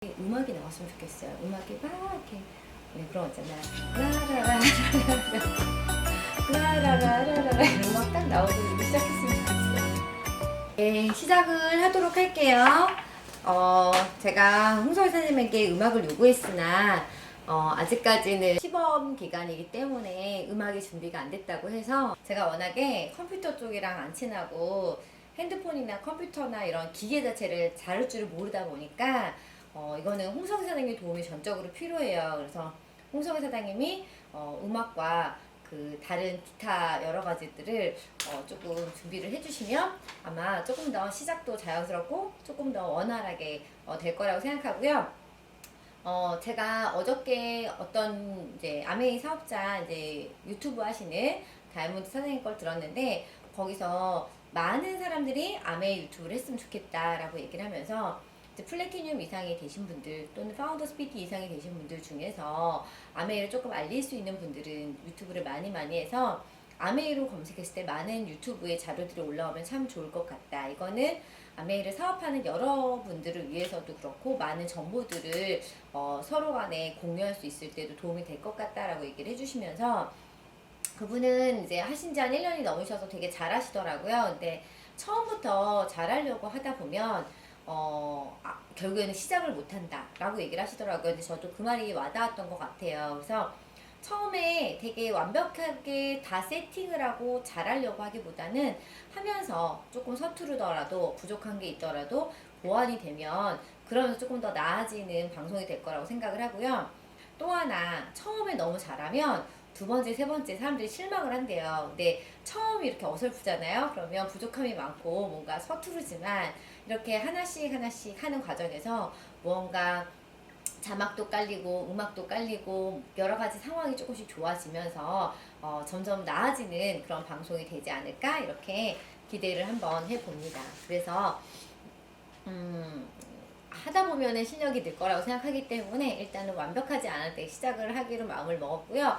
음악이 나왔으면 좋겠어요. 음악이 막 이렇게 그런 거 있잖아요. 라라라라라라라라라라라 이런 거 딱 나오고 시작했으면 좋겠어요. 네, 시작을 하도록 할게요. 제가 홍솔 선생님에게 음악을 요구했으나 아직까지는 시범 기간이기 때문에 음악이 준비가 안 됐다고 해서 제가 워낙에 컴퓨터 쪽이랑 안 친하고 핸드폰이나 컴퓨터나 이런 기계 자체를 다룰 줄을 모르다 보니까 이거는 홍석희 사장님의 도움이 전적으로 필요해요. 그래서 홍석희 사장님이 음악과 그 다른 기타 여러 가지들을 조금 준비를 해주시면 아마 조금 더 시작도 자연스럽고 조금 더 원활하게 될 거라고 생각하고요. 제가 어저께 어떤 이제 아메이 사업자 이제 유튜브 하시는 다이아몬드 사장님 걸 들었는데 거기서 많은 사람들이 아메이 유튜브를 했으면 좋겠다라고 얘기를 하면서 플래티늄 이상이 되신 분들 또는 파운더스 PT 이상이 되신 분들 중에서 아메이를 조금 알릴 수 있는 분들은 유튜브를 많이 해서 아메이로 검색했을 때 많은 유튜브에 자료들이 올라오면 참 좋을 것 같다. 이거는 아메이를 사업하는 여러분들을 위해서도 그렇고 많은 정보들을 서로 간에 공유할 수 있을 때도 도움이 될 것 같다라고 얘기를 해주시면서 그분은 이제 하신 지 한 1년이 넘으셔서 되게 잘하시더라고요. 근데 처음부터 잘하려고 하다 보면 결국에는 시작을 못한다 라고 얘기를 하시더라고요. 근데 저도 그 말이 와닿았던 것 같아요. 그래서 처음에 되게 완벽하게 다 세팅을 하고 잘하려고 하기보다는 하면서 조금 서투르더라도 부족한 게 있더라도 보완이 되면 그러면서 조금 더 나아지는 방송이 될 거라고 생각을 하고요. 또 하나 처음에 너무 잘하면 두 번째, 세 번째 사람들이 실망을 한대요. 근데 처음이 이렇게 어설프잖아요. 그러면 부족함이 많고 뭔가 서투르지만 이렇게 하나씩 하는 과정에서 무언가 자막도 깔리고 음악도 깔리고 여러 가지 상황이 조금씩 좋아지면서 점점 나아지는 그런 방송이 되지 않을까 이렇게 기대를 한번 해봅니다. 그래서 하다 보면은 실력이 늘 거라고 생각하기 때문에 일단은 완벽하지 않을 때 시작을 하기로 마음을 먹었고요.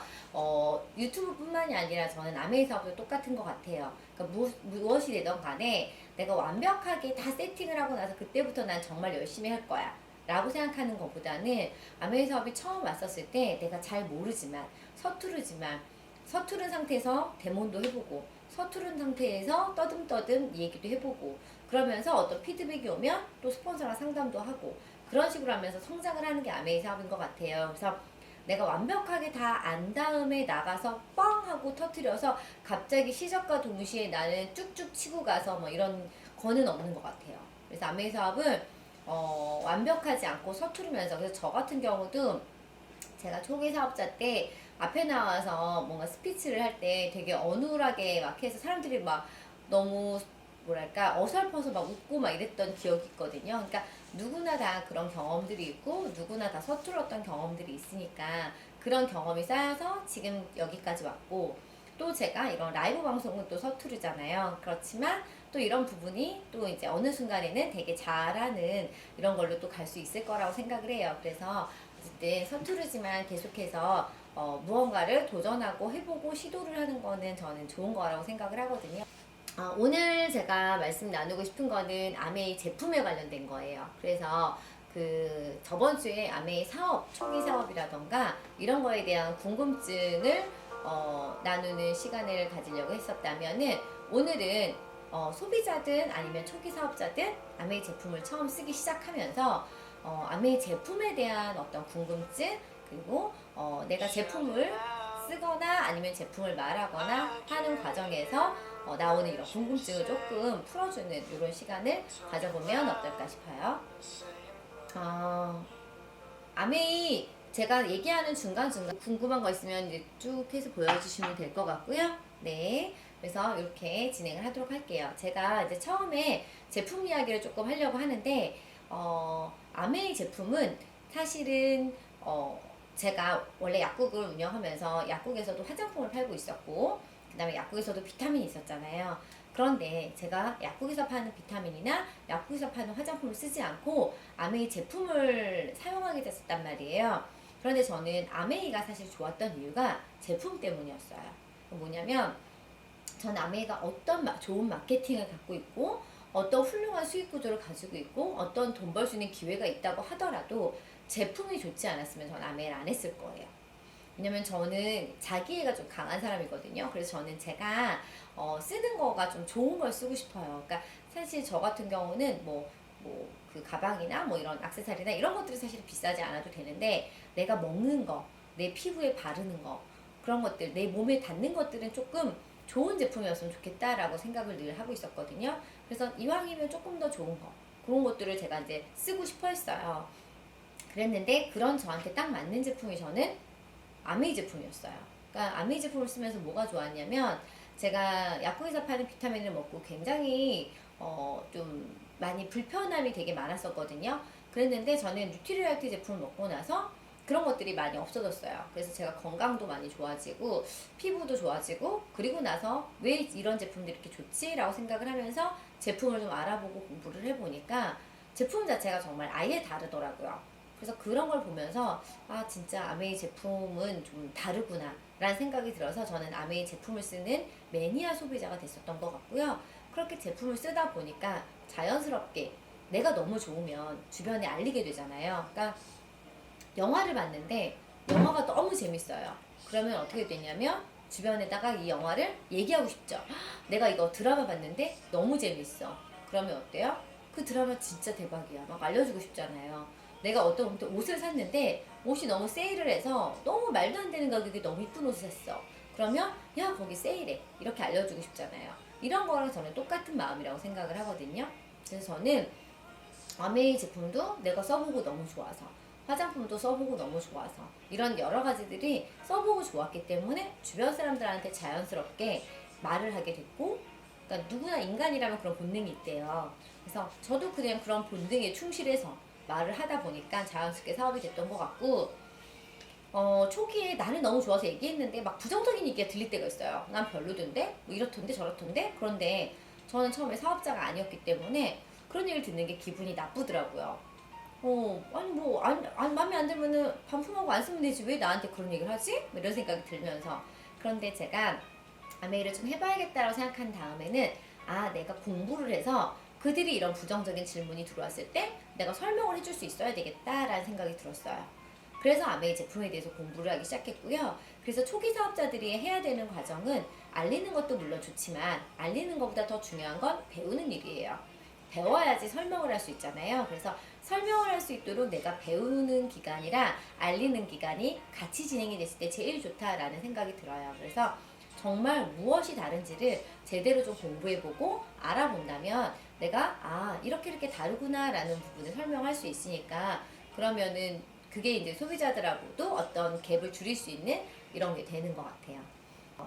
유튜브뿐만이 아니라 저는 아메이 사업도 똑같은 것 같아요. 그러니까 무엇이 되던 간에 내가 완벽하게 다 세팅을 하고 나서 그때부터 난 정말 열심히 할 거야 라고 생각하는 것보다는 아메이 사업이 처음 왔었을 때 내가 잘 모르지만 서투른 상태에서 데모도 해보고 서투른 상태에서 떠듬떠듬 얘기도 해보고 그러면서 어떤 피드백이 오면 또 스폰서랑 상담도 하고 그런 식으로 하면서 성장을 하는 게 아메이 사업인 것 같아요. 그래서 내가 완벽하게 다 안 다음에 나가서 뻥 하고 터트려서 갑자기 시작과 동시에 나는 쭉쭉 치고 가서 뭐 이런 거는 없는 것 같아요. 그래서 아메이 사업은 완벽하지 않고 서투르면서 그래서 저 같은 경우도 제가 초기 사업자 때 앞에 나와서 뭔가 스피치를 할 때 되게 어눌하게 막 해서 사람들이 막 너무 뭐랄까 어설퍼서 막 웃고 막 이랬던 기억이 있거든요. 그러니까 누구나 다 그런 경험들이 있고 누구나 다 서툴었던 경험들이 있으니까 그런 경험이 쌓여서 지금 여기까지 왔고 또 제가 이런 라이브 방송은 또 서투르잖아요. 그렇지만 또 이런 부분이 또 이제 어느 순간에는 되게 잘하는 이런 걸로 또 갈 수 있을 거라고 생각을 해요. 그래서 어쨌든 서투르지만 계속해서 무언가를 도전하고 해보고 시도를 하는 거는 저는 좋은 거라고 생각을 하거든요. 오늘 제가 말씀 나누고 싶은 거는 아메이 제품에 관련된 거예요. 그래서 그 저번 주에 아메이 사업, 초기 사업이라던가 이런 거에 대한 궁금증을 나누는 시간을 가지려고 했었다면은 오늘은 소비자든 아니면 초기 사업자든 아메이 제품을 처음 쓰기 시작하면서 아메이 제품에 대한 어떤 궁금증 그리고 내가 제품을 쓰거나 아니면 제품을 말하거나 하는 과정에서 나오는 이런 궁금증을 조금 풀어주는 이런 시간을 가져보면 어떨까 싶어요. 아메이 제가 얘기하는 중간중간 궁금한 거 있으면 이제 쭉 해서 보여주시면 될 것 같고요. 네. 그래서 이렇게 진행을 하도록 할게요. 제가 이제 처음에 제품 이야기를 조금 하려고 하는데, 아메이 제품은 사실은, 제가 원래 약국을 운영하면서 약국에서도 화장품을 팔고 있었고, 그 다음에 약국에서도 비타민이 있었잖아요. 그런데 제가 약국에서 파는 비타민이나 약국에서 파는 화장품을 쓰지 않고 아메이 제품을 사용하게 됐었단 말이에요. 그런데 저는 아메이가 사실 좋았던 이유가 제품 때문이었어요. 뭐냐면 저는 아메이가 어떤 좋은 마케팅을 갖고 있고 어떤 훌륭한 수익 구조를 가지고 있고 어떤 돈 벌 수 있는 기회가 있다고 하더라도 제품이 좋지 않았으면 전 아메이를 안 했을 거예요. 왜냐면 저는 자기애가 좀 강한 사람이거든요. 그래서 저는 제가 쓰는 거가 좀 좋은 걸 쓰고 싶어요. 그러니까 사실 저 같은 경우는 그 가방이나 뭐 이런 액세서리나 이런 것들이 사실 비싸지 않아도 되는데 내가 먹는 거, 내 피부에 바르는 거, 그런 것들, 내 몸에 닿는 것들은 조금 좋은 제품이었으면 좋겠다라고 생각을 늘 하고 있었거든요. 그래서 이왕이면 조금 더 좋은 거, 그런 것들을 제가 이제 쓰고 싶어 했어요. 그랬는데 그런 저한테 딱 맞는 제품이 저는 아메이 제품이었어요. 그러니까 아메이 제품을 쓰면서 뭐가 좋았냐면 제가 약국에서 파는 비타민을 먹고 굉장히 좀 많이 불편함이 되게 많았었거든요. 그랬는데 저는 뉴트리라이트 제품을 먹고 나서 그런 것들이 많이 없어졌어요. 그래서 제가 건강도 많이 좋아지고 피부도 좋아지고 그리고 나서 왜 이런 제품들이 이렇게 좋지? 라고 생각을 하면서 제품을 좀 알아보고 공부를 해보니까 제품 자체가 정말 아예 다르더라고요. 그래서 그런 걸 보면서 아 진짜 아메이 제품은 좀 다르구나 라는 생각이 들어서 저는 아메이 제품을 쓰는 매니아 소비자가 됐었던 것 같고요. 그렇게 제품을 쓰다 보니까 자연스럽게 내가 너무 좋으면 주변에 알리게 되잖아요. 그러니까 영화를 봤는데 영화가 너무 재밌어요. 그러면 어떻게 되냐면 주변에다가 이 영화를 얘기하고 싶죠. 내가 이거 드라마 봤는데 너무 재밌어. 그러면 어때요? 그 드라마 진짜 대박이야. 막 알려주고 싶잖아요. 내가 어떤 옷을 샀는데 옷이 너무 세일을 해서 너무 말도 안 되는 가격에 너무 이쁜 옷을 샀어. 그러면 야 거기 세일해. 이렇게 알려주고 싶잖아요. 이런 거랑 저는 똑같은 마음이라고 생각을 하거든요. 그래서 저는 아메이 제품도 내가 써보고 너무 좋아서 화장품도 써보고 너무 좋아서 이런 여러 가지들이 써보고 좋았기 때문에 주변 사람들한테 자연스럽게 말을 하게 됐고 그러니까 누구나 인간이라면 그런 본능이 있대요. 그래서 저도 그냥 그런 본능에 충실해서 말을 하다 보니까 자연스럽게 사업이 됐던 것 같고 초기에 나는 너무 좋아서 얘기했는데 막 부정적인 얘기가 들릴 때가 있어요. 난 별로던데? 뭐 이렇던데 저렇던데? 그런데 저는 처음에 사업자가 아니었기 때문에 그런 얘기를 듣는 게 기분이 나쁘더라고요. 아니 뭐 마음에 안 들면은 반품하고 안 쓰면 되지 왜 나한테 그런 얘기를 하지? 뭐 이런 생각이 들면서 그런데 제가 아메이를 좀 해봐야겠다고 생각한 다음에는 아 내가 공부를 해서 그들이 이런 부정적인 질문이 들어왔을 때 내가 설명을 해줄 수 있어야 되겠다라는 생각이 들었어요. 그래서 아메이 제품에 대해서 공부를 하기 시작했고요. 그래서 초기 사업자들이 해야 되는 과정은 알리는 것도 물론 좋지만 알리는 것보다 더 중요한 건 배우는 일이에요. 배워야지 설명을 할 수 있잖아요. 그래서 설명을 할 수 있도록 내가 배우는 기간이랑 알리는 기간이 같이 진행이 됐을 때 제일 좋다라는 생각이 들어요. 그래서 정말 무엇이 다른지를 제대로 좀 공부해보고 알아본다면 내가 이렇게 다르구나라는 부분을 설명할 수 있으니까 그러면은 그게 이제 소비자들하고도 어떤 갭을 줄일 수 있는 이런 게 되는 것 같아요.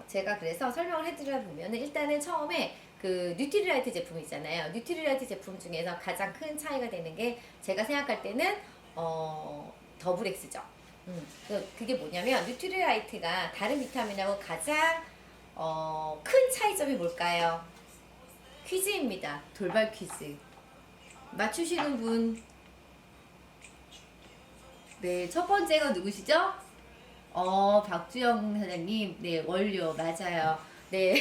제가 그래서 설명을 해드려 보면은 일단은 처음에 그 뉴트리라이트 제품 있잖아요. 뉴트리라이트 제품 중에서 가장 큰 차이가 되는 게 제가 생각할 때는 더블엑스죠. 그게 뭐냐면 뉴트리라이트가 다른 비타민하고 가장 큰 차이점이 뭘까요? 퀴즈입니다. 돌발 퀴즈. 맞추시는 분. 네, 첫 번째가 누구시죠? 박주영 사장님. 네, 원료. 맞아요. 네.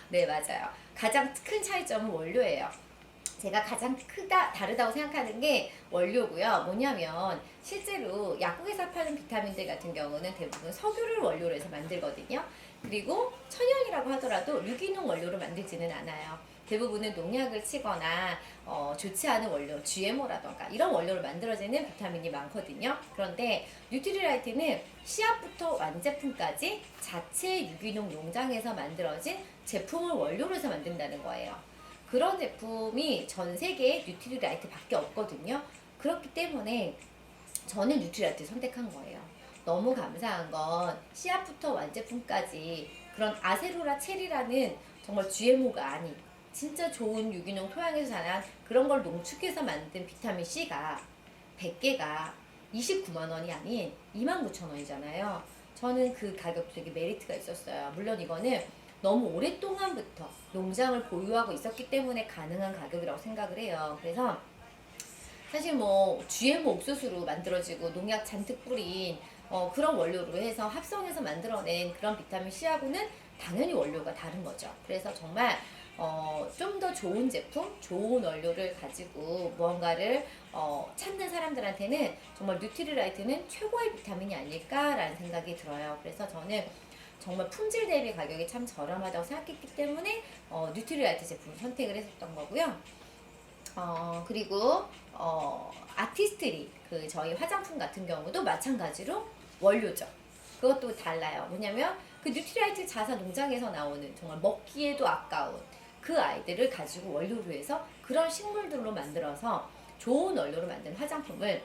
네, 맞아요. 가장 큰 차이점은 원료예요. 제가 가장 다르다고 생각하는 게 원료고요. 뭐냐면 실제로 약국에서 파는 비타민들 같은 경우는 대부분 석유를 원료로 해서 만들거든요. 그리고 천연이라고 하더라도 유기농 원료로 만들지는 않아요. 대부분은 농약을 치거나 좋지 않은 원료, GMO라던가 이런 원료로 만들어지는 비타민이 많거든요. 그런데 뉴트리라이트는 씨앗부터 완제품까지 자체 유기농 농장에서 만들어진 제품을 원료로 해서 만든다는 거예요. 그런 제품이 전 세계에 뉴트리라이트 밖에 없거든요. 그렇기 때문에 저는 뉴트리라이트 선택한 거예요. 너무 감사한 건 씨앗부터 완제품까지 그런 아세로라 체리라는 정말 GMO가 아닌 진짜 좋은 유기농 토양에서 자란 그런 걸 농축해서 만든 비타민 C가 100개가 29만 원이 아닌 29,000원이잖아요. 저는 그 가격 되게 메리트가 있었어요. 물론 이거는 너무 오랫동안부터 농장을 보유하고 있었기 때문에 가능한 가격이라고 생각을 해요. 그래서 사실 뭐 GMO 옥수수로 만들어지고 농약 잔뜩 뿌린 그런 원료로 해서 합성해서 만들어낸 그런 비타민 C하고는 당연히 원료가 다른 거죠. 그래서 정말 좀 더 좋은 제품, 좋은 원료를 가지고 무언가를 찾는 사람들한테는 정말 뉴트리라이트는 최고의 비타민이 아닐까라는 생각이 들어요. 그래서 저는 정말 품질 대비 가격이 참 저렴하다고 생각했기 때문에 뉴트리라이트 제품을 선택을 했었던 거고요. 그리고 아티스트리 그 저희 화장품 같은 경우도 마찬가지로 원료죠. 그것도 달라요. 뭐냐면 그 뉴트리라이트 자사 농장에서 나오는 정말 먹기에도 아까운 그 아이들을 가지고 원료로 해서 그런 식물들로 만들어서 좋은 원료로 만든 화장품을,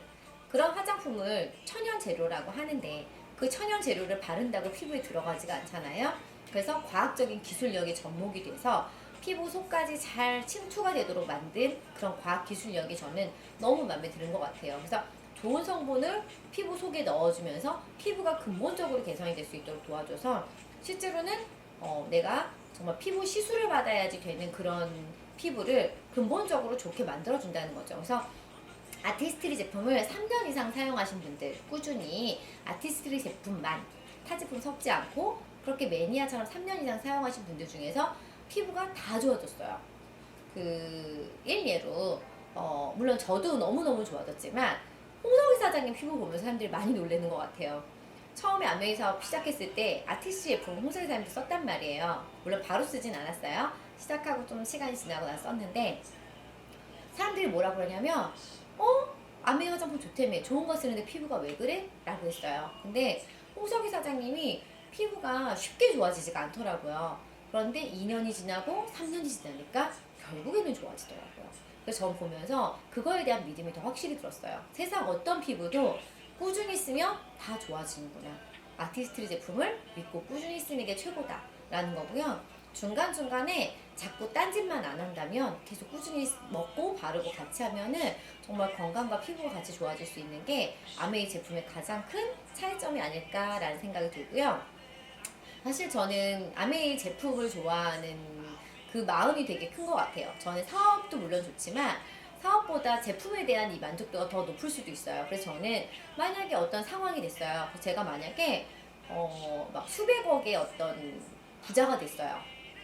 그런 화장품을 천연 재료라고 하는데 그 천연 재료를 바른다고 피부에 들어가지가 않잖아요. 그래서 과학적인 기술력이 접목이 돼서 피부 속까지 잘 침투가 되도록 만든 그런 과학 기술력이 저는 너무 마음에 드는 것 같아요. 그래서 좋은 성분을 피부 속에 넣어주면서 피부가 근본적으로 개선이 될 수 있도록 도와줘서 실제로는 내가 정말 피부 시술을 받아야지 되는 그런 피부를 근본적으로 좋게 만들어준다는 거죠. 그래서 아티스트리 제품을 3년 이상 사용하신 분들, 꾸준히 아티스트리 제품만 타제품 섞지 않고 그렇게 매니아처럼 3년 이상 사용하신 분들 중에서 피부가 다 좋아졌어요. 그 일례로 물론 저도 너무너무 좋아졌지만 홍성희 사장님 피부 보면서 사람들이 많이 놀라는 것 같아요. 처음에 아메이 사업 시작했을 때 아티스트 제품 홍성희 사장님도 썼단 말이에요. 물론 바로 쓰진 않았어요. 시작하고 좀 시간이 지나고 나서 썼는데 사람들이 뭐라 그러냐면 아메이 화장품 좋다며, 좋은 거 쓰는데 피부가 왜 그래? 라고 했어요. 근데 홍석희 사장님이 피부가 쉽게 좋아지지가 않더라고요. 그런데 2년이 지나고 3년이 지나니까 결국에는 좋아지더라고요. 그래서 전 보면서 그거에 대한 믿음이 더 확실히 들었어요. 세상 어떤 피부도 꾸준히 쓰면 다 좋아지는구나. 아티스트리 제품을 믿고 꾸준히 쓰는 게 최고다 라는 거고요. 중간중간에 자꾸 딴짓만 안 한다면 계속 꾸준히 먹고 바르고 같이 하면은 정말 건강과 피부가 같이 좋아질 수 있는 게 아메이 제품의 가장 큰 차이점이 아닐까라는 생각이 들고요. 사실 저는 아메이 제품을 좋아하는 그 마음이 되게 큰 것 같아요. 저는 사업도 물론 좋지만 사업보다 제품에 대한 이 만족도가 더 높을 수도 있어요. 그래서 저는 만약에 어떤 상황이 됐어요. 제가 만약에 막 수백억의 어떤 부자가 됐어요.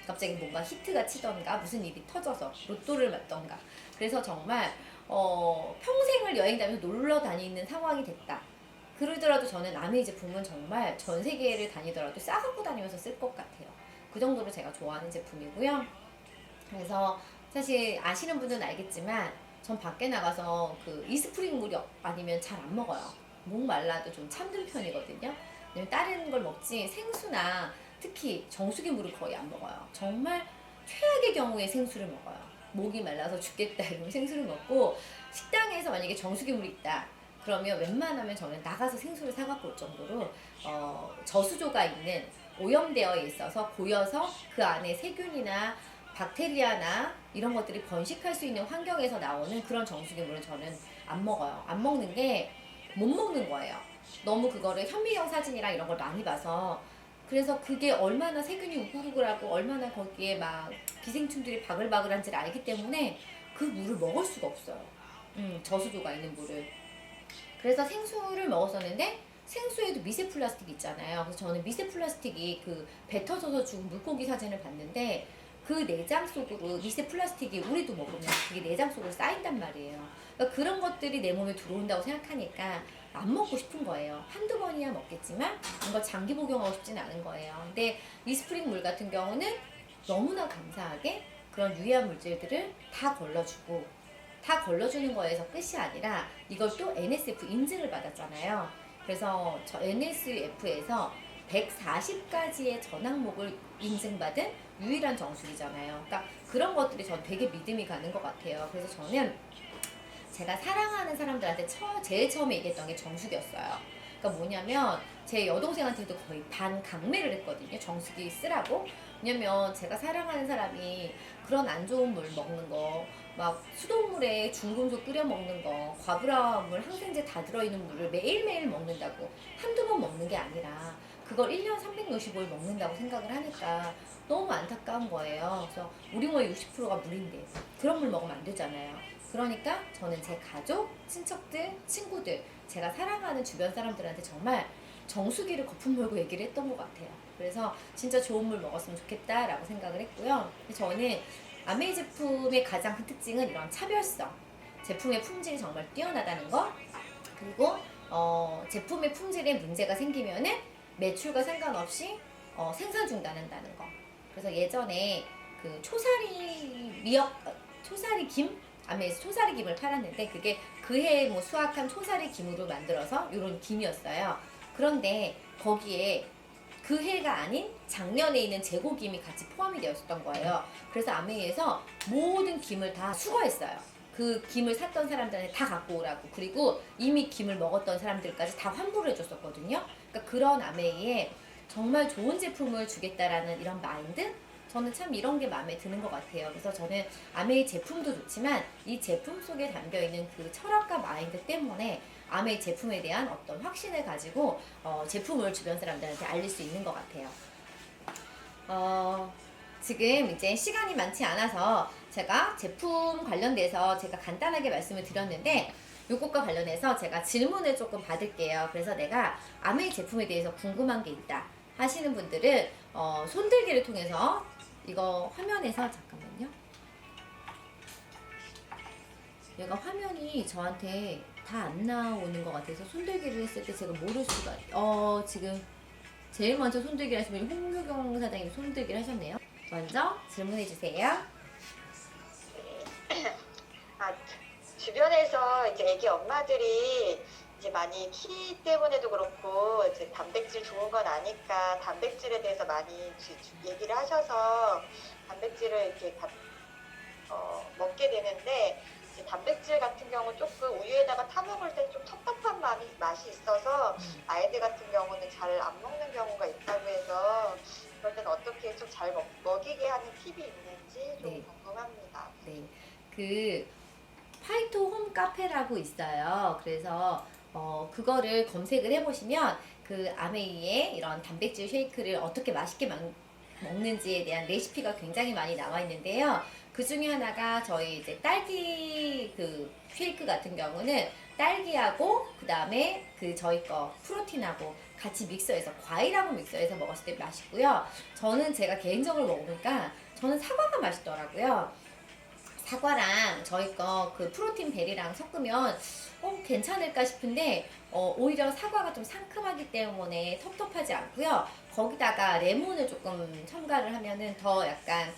갑자기 뭔가 히트가 치던가 무슨 일이 터져서 로또를 맞던가. 그래서 정말 평생을 여행 다니면서 놀러 다니는 상황이 됐다. 그러더라도 저는 아메이 제품은 정말 전 세계를 다니더라도 싸갖고 다니면서 쓸 것 같아요. 그 정도로 제가 좋아하는 제품이고요. 그래서 사실 아시는 분들은 알겠지만 전 밖에 나가서 그 이스프링 물이 아니면 잘 안 먹어요. 목 말라도 좀 참는 편이거든요. 왜냐면 다른 걸 먹지 생수나 특히 정수기 물을 거의 안 먹어요. 정말 최악의 경우에 생수를 먹어요. 목이 말라서 죽겠다 이러면 생수를 먹고, 식당에서 만약에 정수기 물이 있다 그러면 웬만하면 저는 나가서 생수를 사갖고 올 정도로 저수조가 있는, 오염되어 있어서 고여서 그 안에 세균이나 박테리아나 이런 것들이 번식할 수 있는 환경에서 나오는 그런 정수기 물은 저는 안 먹어요. 안 먹는 게 못 먹는 거예요. 너무 그거를 현미경 사진이랑 이런 걸 많이 봐서. 그래서 그게 얼마나 세균이 우글우글하고 얼마나 거기에 막 기생충들이 바글바글한지를 알기 때문에 그 물을 먹을 수가 없어요. 저수조가 있는 물을. 그래서 생수를 먹었었는데 생수에도 미세 플라스틱 있잖아요. 그래서 저는 미세 플라스틱이 그 뱉어져서 죽은 물고기 사진을 봤는데 그 내장 속으로 미세 플라스틱이 우리도 먹으면 그게 내장 속으로 쌓인단 말이에요. 그러니까 그런 것들이 내 몸에 들어온다고 생각하니까 안 먹고 싶은 거예요. 한두 번이야 먹겠지만 뭔가 장기 복용하고 싶진 않은 거예요. 근데 이스프링 물 같은 경우는 너무나 감사하게 그런 유해한 물질들을 다 걸러주고, 다 걸러주는 거에서 끝이 아니라 이걸 또 NSF 인증을 받았잖아요. 그래서 저 NSF에서 140가지의 전항목을 인증받은 유일한 정수기잖아요. 그러니까 그런 것들이 전 되게 믿음이 가는 것 같아요. 그래서 저는 제가 사랑하는 사람들한테 제일 처음에 얘기했던 게 정수기였어요. 그러니까 뭐냐면 제 여동생한테도 거의 반강매를 했거든요. 정수기 쓰라고. 왜냐면 제가 사랑하는 사람이 그런 안 좋은 물 먹는 거, 막 수돗물에 중금속 끓여 먹는 거, 과부라물, 항생제 다 들어있는 물을 매일매일 먹는다고, 한두 번 먹는 게 아니라 그걸 1년 365일 먹는다고 생각을 하니까 너무 안타까운 거예요. 그래서 우리 몸의 60%가 물인데 그런 물 먹으면 안 되잖아요. 그러니까 저는 제 가족, 친척들, 친구들, 제가 사랑하는 주변 사람들한테 정말 정수기를 거품 물고 얘기를 했던 것 같아요. 그래서 진짜 좋은 물 먹었으면 좋겠다라고 생각을 했고요. 저는 아메이 제품의 가장 큰 특징은 이런 차별성, 제품의 품질이 정말 뛰어나다는 거, 그리고 제품의 품질에 문제가 생기면은 매출과 상관없이 생산 중단한다는 거. 그래서 예전에 그 초사리 김? 아메에서 초사리 김을 팔았는데 그게 그해 뭐 수확한 초사리 김으로 만들어서 이런 김이었어요. 그런데 거기에 그 해가 아닌 작년에 있는 재고김이 같이 포함이 되었던 거예요. 그래서 아메이에서 모든 김을 다 수거했어요. 그 김을 샀던 사람들한테 다 갖고 오라고. 그리고 이미 김을 먹었던 사람들까지 다 환불을 해줬었거든요. 그러니까 그런 아메이에 정말 좋은 제품을 주겠다라는 이런 마인드? 저는 참 이런 게 마음에 드는 것 같아요. 그래서 저는 아메이 제품도 좋지만 이 제품 속에 담겨있는 그 철학과 마인드 때문에 아메이 제품에 대한 어떤 확신을 가지고 제품을 주변 사람들한테 알릴 수 있는 것 같아요. 지금 이제 시간이 많지 않아서 제가 제품 관련돼서 제가 간단하게 말씀을 드렸는데 요것과 관련해서 제가 질문을 조금 받을게요. 그래서 내가 아메이 제품에 대해서 궁금한 게 있다 하시는 분들은 손들기를 통해서 이거 화면에서 잠깐만요. 얘가 화면이 저한테 다 안 나오는 것 같아서 손들기를 했을 때 제가 모를 수가 지금 제일 먼저 손들기를 하신 분이 홍규경 사장님이 손들기를 하셨네요. 먼저 질문해 주세요. 주변에서 이제 애기 엄마들이 이제 많이 키 때문에도 그렇고 이제 단백질 좋은 건 아니까 단백질에 대해서 많이 얘기를 하셔서 단백질을 이렇게 먹게 되는데 이제 단백질 같은 경우 조금 우유에다가 타 먹을 때 좀 텁텁한 맛이 있어서 아이들 같은 경우는 잘 안 먹는 경우가 있다고 해서 그럴 때는 어떻게 좀 잘 먹이게 하는 팁이 있는지 좀 네. 궁금합니다. 네. 그 파이토 홈 카페라고 있어요. 그래서 그거를 검색을 해보시면 그 아메이의 이런 단백질 쉐이크를 어떻게 맛있게 먹는지에 대한 레시피가 굉장히 많이 나와 있는데요. 그 중에 하나가 저희 이제 딸기 그 쉐이크 같은 경우는 딸기하고 그 다음에 그 저희 거 프로틴하고 같이 믹서해서 과일하고 믹서해서 먹었을 때 맛있고요. 저는 제가 개인적으로 먹으니까 저는 사과가 맛있더라고요. 사과랑 저희 거 그 프로틴 벨이랑 섞으면 괜찮을까 싶은데 오히려 사과가 좀 상큼하기 때문에 텁텁하지 않고요. 거기다가 레몬을 조금 첨가를 하면은 더 약간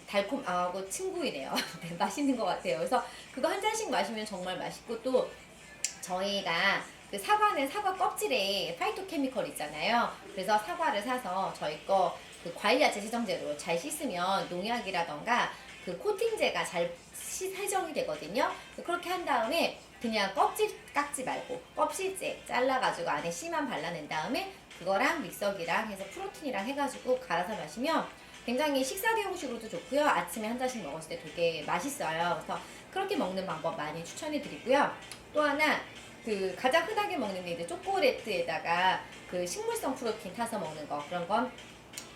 달콤하고 친구이네요. 네, 맛있는 것 같아요. 그래서 그거 한 잔씩 마시면 정말 맛있고 또 저희가 그 사과는 사과 껍질에 파이토케미컬 있잖아요. 그래서 사과를 사서 저희 거 그 과일 야채 세정제로 잘 씻으면 농약이라던가 그 코팅제가 잘 세정이 되거든요. 그렇게 한 다음에 그냥 껍질 깎지 말고 껍질째 잘라가지고 안에 씨만 발라낸 다음에 그거랑 믹서기랑 해서 프로틴이랑 해가지고 갈아서 마시면 굉장히 식사 대용식으로도 좋고요. 아침에 한 잔씩 먹었을 때 되게 맛있어요. 그래서 그렇게 먹는 방법 많이 추천해 드리고요. 또 하나 그 가장 흔하게 먹는 게 이제 초콜릿에다가 그 식물성 프로틴 타서 먹는 거 그런 건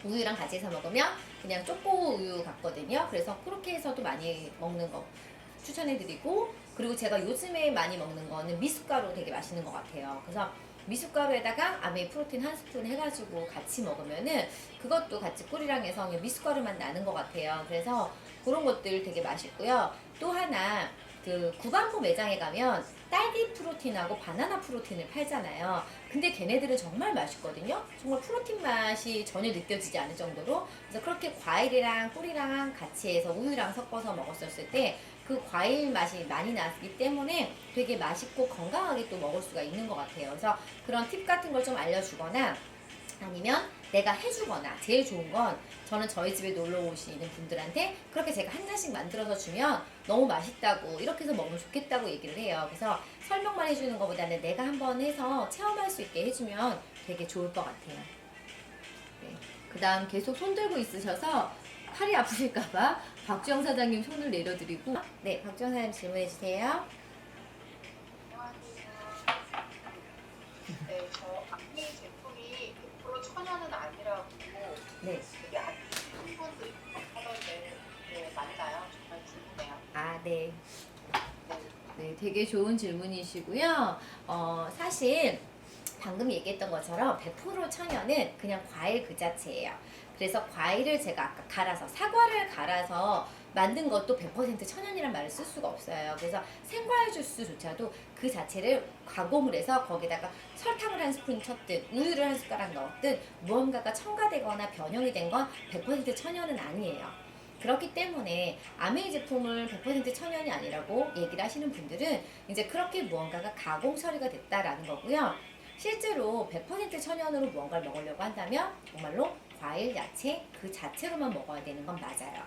우유랑 같이 해서 먹으면 그냥 초코 우유 같거든요. 그래서 그렇게 해서도 많이 먹는 거 추천해드리고 그리고 제가 요즘에 많이 먹는 거는 미숫가루 되게 맛있는 것 같아요. 그래서 미숫가루에다가 아메이 프로틴 한 스푼 해가지고 같이 먹으면은 그것도 같이 꿀이랑 해서 미숫가루만 나는 것 같아요. 그래서 그런 것들 되게 맛있고요. 또 하나 그 구반포 매장에 가면 딸기 프로틴하고 바나나 프로틴을 팔잖아요. 근데 걔네들은 정말 맛있거든요. 정말 프로틴 맛이 전혀 느껴지지 않을 정도로. 그래서 그렇게 과일이랑 꿀이랑 같이 해서 우유랑 섞어서 먹었었을 때 그 과일 맛이 많이 나기 때문에 되게 맛있고 건강하게 또 먹을 수가 있는 것 같아요. 그래서 그런 팁 같은 걸 좀 알려주거나 아니면 내가 해주거나 제일 좋은 건 저는 저희 집에 놀러 오시는 분들한테 그렇게 제가 한 잔씩 만들어서 주면 너무 맛있다고 이렇게 해서 먹으면 좋겠다고 얘기를 해요. 그래서 설명만 해주는 것보다는 내가 한번 해서 체험할 수 있게 해주면 되게 좋을 것 같아요. 네. 그 다음 계속 손 들고 있으셔서 팔이 아프실까봐 박주영 사장님 손을 내려드리고 네, 박주영 사장님 질문해주세요. 네, 저 악미 제품이 100% 천연은 아니라고 네. 되게 안 좋은 분들이 하던데 네, 맞나요? 정말 궁금해요. 아, 네. 네. 네, 되게 좋은 질문이시고요. 사실 방금 얘기했던 것처럼 100% 천연은 그냥 과일 그 자체예요. 그래서 과일을 제가 아까 갈아서 사과를 갈아서 만든 것도 100% 천연이란 말을 쓸 수가 없어요. 그래서 생과일 주스조차도 그 자체를 가공을 해서 거기다가 설탕을 한 스푼 쳤든 우유를 한 숟가락 넣었든 무언가가 첨가되거나 변형이 된 건 100% 천연은 아니에요. 그렇기 때문에 아메이 제품을 100% 천연이 아니라고 얘기를 하시는 분들은 이제 그렇게 무언가가 가공 처리가 됐다라는 거고요. 실제로 100% 천연으로 무언가를 먹으려고 한다면 정말로 과일, 야채 그 자체로만 먹어야 되는 건 맞아요.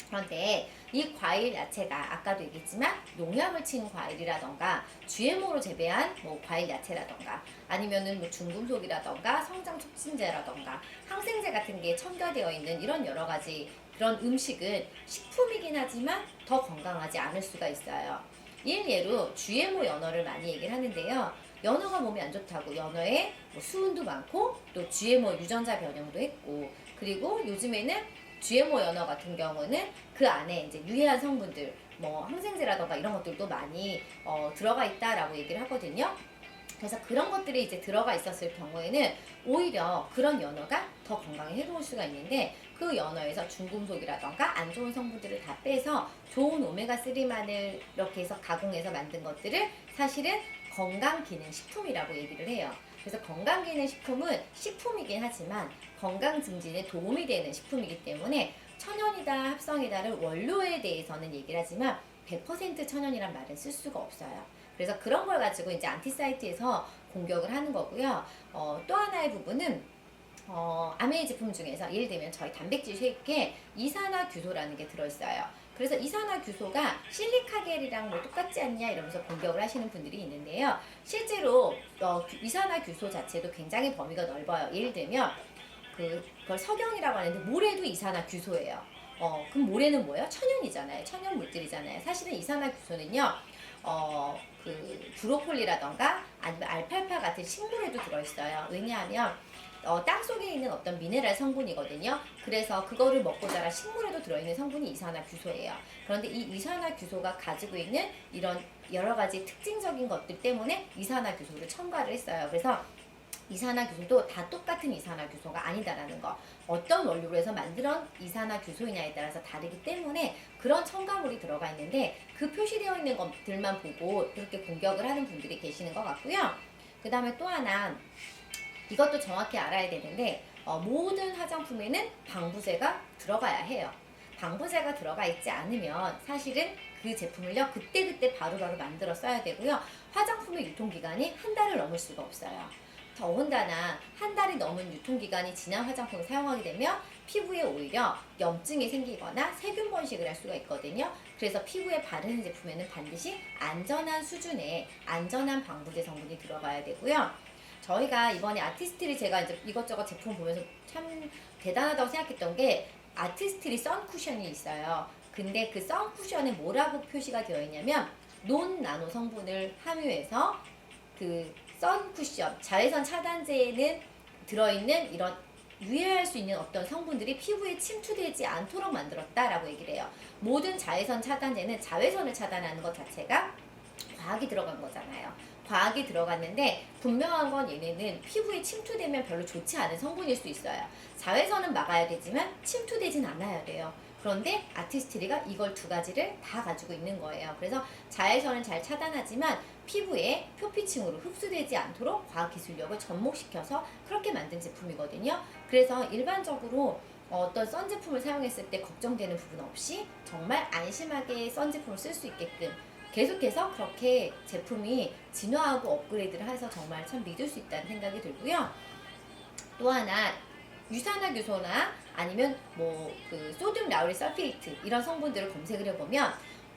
그런데 이 과일 야채가 아까도 얘기했지만 농약을 친 과일이라던가 GMO로 재배한 뭐 과일 야채라던가 아니면은 뭐 중금속이라던가 성장 촉진제라던가 항생제 같은 게 첨가되어 있는 이런 여러 가지 그런 음식은 식품이긴 하지만 더 건강하지 않을 수가 있어요. 일례로 GMO 연어를 많이 얘기를 하는데요. 연어가 몸에 안 좋다고 연어에 뭐 수은도 많고 또 GMO 유전자 변형도 했고 그리고 요즘에는 GMO 연어 같은 경우는 그 안에 이제 유해한 성분들, 뭐 항생제라던가 이런 것들도 많이 들어가 있다라고 얘기를 하거든요. 그래서 그런 것들이 이제 들어가 있었을 경우에는 오히려 그런 연어가 더 건강에 해로울 수가 있는데 그 연어에서 중금속이라던가 안 좋은 성분들을 다 빼서 좋은 오메가3만을 이렇게 해서 가공해서 만든 것들을 사실은 건강기능식품이라고 얘기를 해요. 그래서 건강기능식품은 식품이긴 하지만 건강 증진에 도움이 되는 식품이기 때문에 천연이다 합성이다를 원료에 대해서는 얘기를 하지만 100% 천연이란 말은 쓸 수가 없어요. 그래서 그런 걸 가지고 이제 안티사이트에서 공격을 하는 거고요. 또 하나의 부분은 아메이 제품 중에서 예를 들면 저희 단백질 쉐이크에 이산화규소라는 게 들어있어요. 그래서 이산화규소가 실리카겔이랑 뭐 똑같지 않냐 이러면서 공격을 하시는 분들이 있는데요. 실제로 이산화규소 자체도 굉장히 범위가 넓어요. 예를 들면 그걸 석영이라고 하는데 모래도 이산화규소예요. 그럼 모래는 뭐예요? 천연이잖아요. 천연 물질이잖아요. 사실은 이산화규소는요. 그 브로콜리라던가 아니면 알팔파 같은 식물에도 들어있어요. 왜냐하면 땅속에 있는 어떤 미네랄 성분이거든요. 그래서 그거를 먹고 자란 식물에도 들어있는 성분이 이산화규소예요. 그런데 이 이산화규소가 가지고 있는 이런 여러 가지 특징적인 것들 때문에 이산화규소를 첨가를 했어요. 그래서 이산화규소도 다 똑같은 이산화규소가 아니다라는 거. 어떤 원료로 해서 만든 이산화규소이냐에 따라서 다르기 때문에 그런 첨가물이 들어가 있는데 그 표시되어 있는 것들만 보고 그렇게 공격을 하는 분들이 계시는 것 같고요. 그 다음에 또 하나 이것도 정확히 알아야 되는데 모든 화장품에는 방부제가 들어가야 해요. 방부제가 들어가 있지 않으면 사실은 그 제품을요 그때그때 바로바로 만들어 써야 되고요. 화장품의 유통기간이 한 달을 넘을 수가 없어요. 더군다나 한 달이 넘은 유통기간이 지난 화장품을 사용하게 되면 피부에 오히려 염증이 생기거나 세균 번식을 할 수가 있거든요. 그래서 피부에 바르는 제품에는 반드시 안전한 수준의 안전한 방부제 성분이 들어가야 되고요. 저희가 이번에 아티스트리 제가 이제 이것저것 제품 보면서 참 대단하다고 생각했던 게 아티스트리 선쿠션이 있어요. 근데 그 선쿠션에 뭐라고 표시가 되어 있냐면 논 나노 성분을 함유해서 그 선쿠션, 자외선 차단제에는 들어있는 이런 유해할 수 있는 어떤 성분들이 피부에 침투되지 않도록 만들었다라고 얘기를 해요. 모든 자외선 차단제는 자외선을 차단하는 것 자체가 과학이 들어간 거잖아요. 과학이 들어갔는데 분명한 건 얘네는 피부에 침투되면 별로 좋지 않은 성분일 수 있어요. 자외선은 막아야 되지만 침투되진 않아야 돼요. 그런데 아티스트리가 이걸 두 가지를 다 가지고 있는 거예요. 그래서 자외선은 잘 차단하지만 피부에 표피층으로 흡수되지 않도록 과학기술력을 접목시켜서 그렇게 만든 제품이거든요. 그래서 일반적으로 어떤 선 제품을 사용했을 때 걱정되는 부분 없이 정말 안심하게 선 제품을 쓸 수 있게끔 계속해서 그렇게 제품이 진화하고 업그레이드를 해서 정말 참 믿을 수 있다는 생각이 들고요. 또 하나 유산화규소나 아니면 뭐 그 소듐 라우릴 설페이트 이런 성분들을 검색을 해보면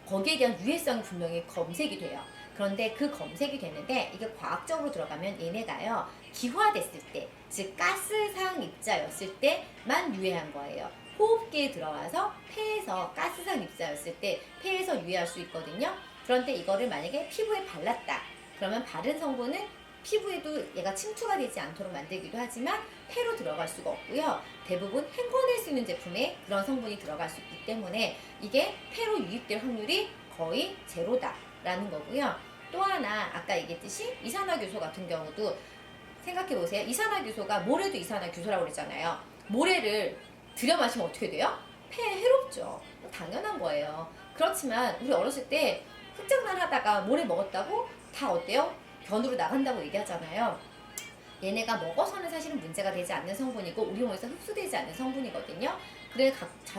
거기에 대한 유해성이 분명히 검색이 돼요. 그런데 그 검색이 되는데 이게 과학적으로 들어가면 얘네가요 기화됐을 때, 즉 가스상 입자였을 때만 유해한 거예요. 호흡기에 들어와서 폐에서 가스상 입자였을 때 폐에서 유해할 수 있거든요. 그런데 이거를 만약에 피부에 발랐다. 그러면 바른 성분은 피부에도 얘가 침투가 되지 않도록 만들기도 하지만 폐로 들어갈 수가 없고요. 대부분 헹궈낼 수 있는 제품에 그런 성분이 들어갈 수 있기 때문에 이게 폐로 유입될 확률이 거의 제로다라는 거고요. 또 하나 아까 얘기했듯이 이산화규소 같은 경우도 생각해보세요. 이산화규소가 모래도 이산화규소라고 그랬잖아요. 모래를 들여 마시면 어떻게 돼요? 폐에 해롭죠. 당연한 거예요. 그렇지만 우리 어렸을 때 흙장난 하다가 모래 먹었다고 다 어때요? 변으로 나간다고 얘기하잖아요. 얘네가 먹어서는 사실은 문제가 되지 않는 성분이고 우리 몸에서 흡수되지 않는 성분이거든요. 그래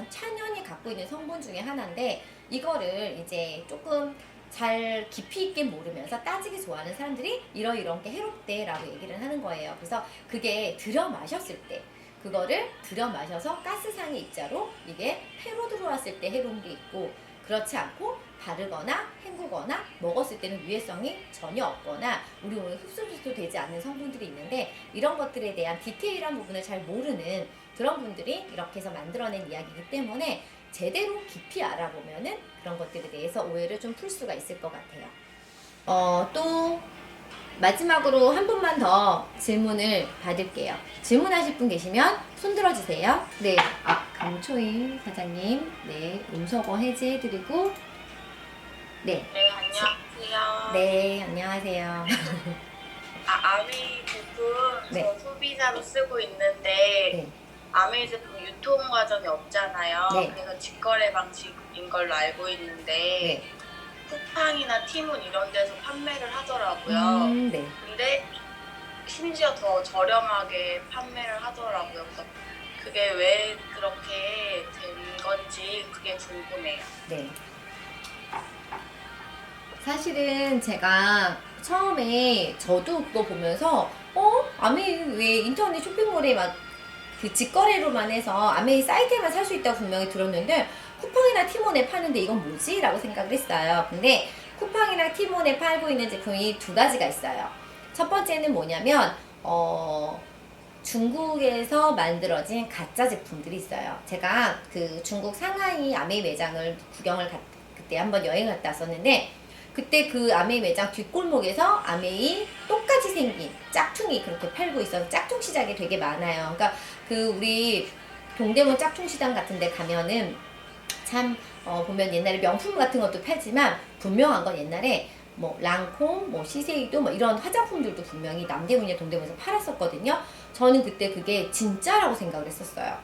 천연이 갖고 있는 성분 중에 하나인데 이거를 이제 조금 잘 깊이 있게 모르면서 따지기 좋아하는 사람들이 이런 게 해롭대라고 얘기를 하는 거예요. 그래서 그게 들여 마셨을 때 그거를 들여 마셔서 가스상의 입자로 이게 폐로 들어왔을 때 해로운 게 있고 그렇지 않고 바르거나 헹구거나 먹었을 때는 유해성이 전혀 없거나 우리 몸에 흡수도 되지 않는 성분들이 있는데 이런 것들에 대한 디테일한 부분을 잘 모르는 그런 분들이 이렇게 해서 만들어낸 이야기이기 때문에 제대로 깊이 알아보면은 그런 것들에 대해서 오해를 좀 풀 수가 있을 것 같아요. 또 마지막으로 한 분만 더 질문을 받을게요. 질문하실 분 계시면 손 들어주세요. 네, 강초인 사장님, 네, 음소거 해제해드리고, 네, 네, 안녕하세요. 네, 안녕하세요. 아메이 제품 네. 저 소비자로 쓰고 있는데 네. 아메이 제품 유통 과정이 없잖아요. 네. 그래서 직거래 방식인 걸로 알고 있는데 네. 쿠팡이나 티몬 이런 데서 판매를 하더라고요. 네. 근데 심지어 더 저렴하게 판매를 하더라고요. 그래서 그게 왜 그렇게 된 건지 그게 궁금해요. 네. 사실은 제가 처음에 저도 그거 보면서 아메이 왜 인터넷 쇼핑몰에 막 그 직거래로만 해서 아메이 사이트에만 살 수 있다고 분명히 들었는데 쿠팡이나 티몬에 파는데 이건 뭐지? 라고 생각을 했어요. 근데 쿠팡이나 티몬에 팔고 있는 제품이 두 가지가 있어요. 첫 번째는 뭐냐면 중국에서 만들어진 가짜 제품들이 있어요. 제가 그 중국 상하이 아메이 매장을 그때 한번 여행 갔다 왔었는데 그때 그 아메이 매장 뒷골목에서 아메이 똑같이 생긴 짝퉁이 그렇게 팔고 있어서 짝퉁 시장이 되게 많아요. 그러니까 그 우리 동대문 짝퉁 시장 같은 데 가면은 참 보면 옛날에 명품 같은 것도 팔지만 분명한 건 옛날에 뭐 랑콤, 뭐 시세이도 뭐 이런 화장품들도 분명히 남대문이나 동대문에서 팔았었거든요. 저는 그때 그게 진짜라고 생각을 했었어요.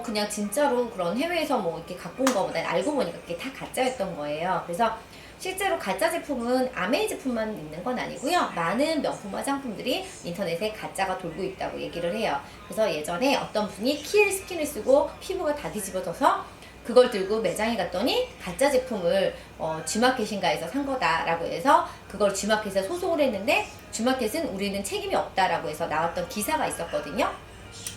그냥 진짜로 그런 해외에서 뭐 이렇게 갖고 온 거보다 알고 보니까 그게 다 가짜였던 거예요. 그래서 실제로 가짜 제품은 아메이 제품만 있는 건 아니고요. 많은 명품 화장품들이 인터넷에 가짜가 돌고 있다고 얘기를 해요. 그래서 예전에 어떤 분이 키엘 스킨을 쓰고 피부가 다 뒤집어져서 그걸 들고 매장에 갔더니 가짜 제품을 G마켓인가에서 산 거다라고 해서 그걸 G마켓에 소송을 했는데 G마켓은 우리는 책임이 없다라고 해서 나왔던 기사가 있었거든요.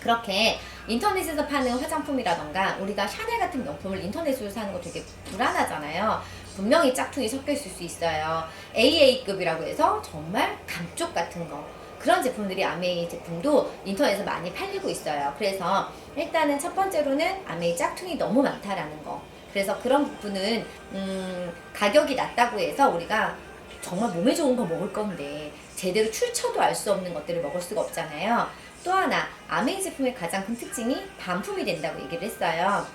그렇게 인터넷에서 파는 화장품이라던가 우리가 샤넬 같은 명품을 인터넷으로 사는 거 되게 불안하잖아요. 분명히 짝퉁이 섞여 있을 수 있어요. AA급이라고 해서 정말 감쪽 같은 거 그런 제품들이 아메이 제품도 인터넷에서 많이 팔리고 있어요. 그래서 일단은 첫 번째로는 아메이 짝퉁이 너무 많다라는 거. 그래서 그런 부분은 가격이 낮다고 해서 우리가 정말 몸에 좋은 거 먹을 건데 제대로 출처도 알 수 없는 것들을 먹을 수가 없잖아요. 또 하나 아메이 제품의 가장 큰 특징이 반품이 된다고 얘기를 했어요.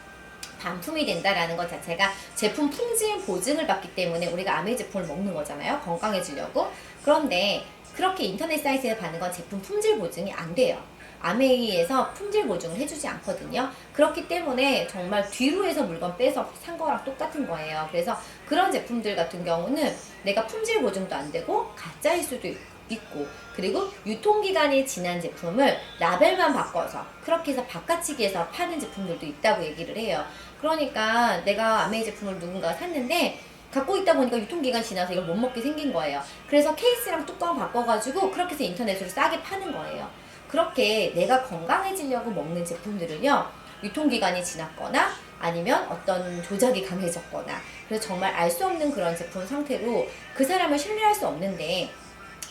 반품이 된다라는 것 자체가 제품 품질 보증을 받기 때문에 우리가 아메이 제품을 먹는 거잖아요. 건강해지려고. 그런데 그렇게 인터넷 사이트에 파는 건 제품 품질 보증이 안 돼요. 아메이에서 품질 보증을 해주지 않거든요. 그렇기 때문에 정말 뒤로 해서 물건 빼서 산 거랑 똑같은 거예요. 그래서 그런 제품들 같은 경우는 내가 품질 보증도 안 되고 가짜일 수도 있고 그리고 유통기간이 지난 제품을 라벨만 바꿔서 그렇게 해서 바꿔치기해서 파는 제품들도 있다고 얘기를 해요. 그러니까 내가 아메이 제품을 누군가가 샀는데 갖고 있다 보니까 유통기간 지나서 이걸 못 먹게 생긴 거예요. 그래서 케이스랑 뚜껑 바꿔가지고 그렇게 해서 인터넷으로 싸게 파는 거예요. 그렇게 내가 건강해지려고 먹는 제품들은요 유통기간이 지났거나 아니면 어떤 조작이 강해졌거나 그래서 정말 알 수 없는 그런 제품 상태로 그 사람을 신뢰할 수 없는데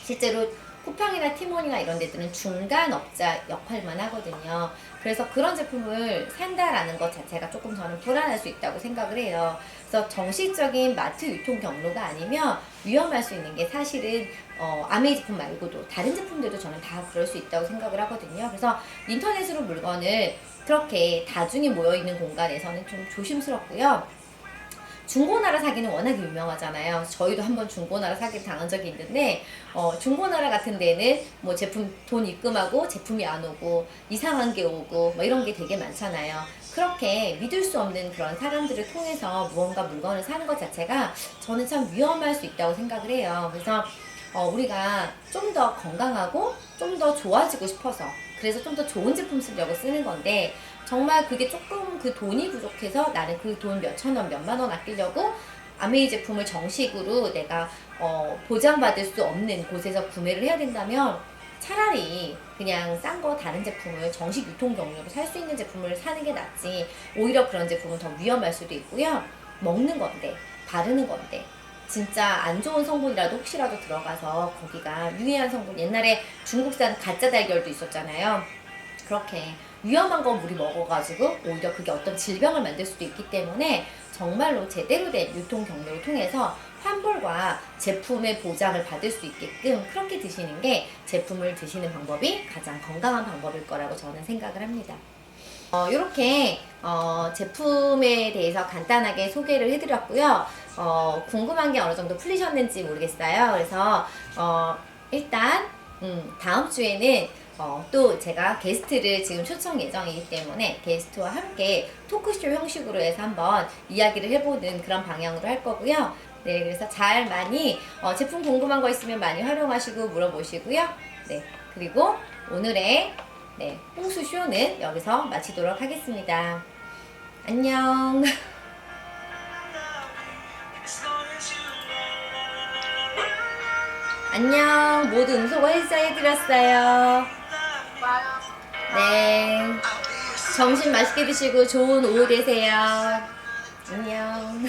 실제로 쿠팡이나 티몬이나 이런 데들은 중간업자 역할만 하거든요. 그래서 그런 제품을 산다라는 것 자체가 조금 저는 불안할 수 있다고 생각을 해요. 그래서 정식적인 마트 유통 경로가 아니면 위험할 수 있는 게 사실은 아메이 제품 말고도 다른 제품들도 저는 다 그럴 수 있다고 생각을 하거든요. 그래서 인터넷으로 물건을 그렇게 다중이 모여있는 공간에서는 좀 조심스럽고요. 중고나라 사기는 워낙에 유명하잖아요. 저희도 한번 중고나라 사기 당한 적이 있는데 중고나라 같은 데는 뭐 제품 돈 입금하고 제품이 안 오고 이상한 게 오고 뭐 이런 게 되게 많잖아요. 그렇게 믿을 수 없는 그런 사람들을 통해서 무언가 물건을 사는 것 자체가 저는 참 위험할 수 있다고 생각을 해요. 그래서 우리가 좀 더 건강하고 좀 더 좋아지고 싶어서 그래서 좀 더 좋은 제품 쓰려고 쓰는 건데 정말 그게 조금 그 돈이 부족해서 나는 그 돈 몇천 원, 몇만 원 아끼려고 아메이 제품을 정식으로 내가 보장받을 수 없는 곳에서 구매를 해야 된다면 차라리 그냥 싼 거 다른 제품을 정식 유통 경로로 살 수 있는 제품을 사는 게 낫지. 오히려 그런 제품은 더 위험할 수도 있고요. 먹는 건데, 바르는 건데 진짜 안 좋은 성분이라도 혹시라도 들어가서 거기가 유해한 성분, 옛날에 중국산 가짜 달걀도 있었잖아요. 그렇게 위험한 건 우리 먹어가지고 오히려 그게 어떤 질병을 만들 수도 있기 때문에 정말로 제대로 된 유통 경로를 통해서 환불과 제품의 보장을 받을 수 있게끔 그렇게 드시는 게 제품을 드시는 방법이 가장 건강한 방법일 거라고 저는 생각을 합니다. 이렇게 제품에 대해서 간단하게 소개를 해드렸고요. 궁금한 게 어느 정도 풀리셨는지 모르겠어요. 그래서 일단 다음 주에는 또 제가 게스트를 지금 초청 예정이기 때문에 게스트와 함께 토크쇼 형식으로 해서 한번 이야기를 해보는 그런 방향으로 할 거고요. 네, 그래서 잘 많이 제품 궁금한 거 있으면 많이 활용하시고 물어보시고요. 네, 그리고 오늘의 홍수쇼는 여기서 마치도록 하겠습니다. 안녕. 안녕. 모두 음소거 해드렸어요. 네. 점심 맛있게 드시고 좋은 오후 되세요. 안녕.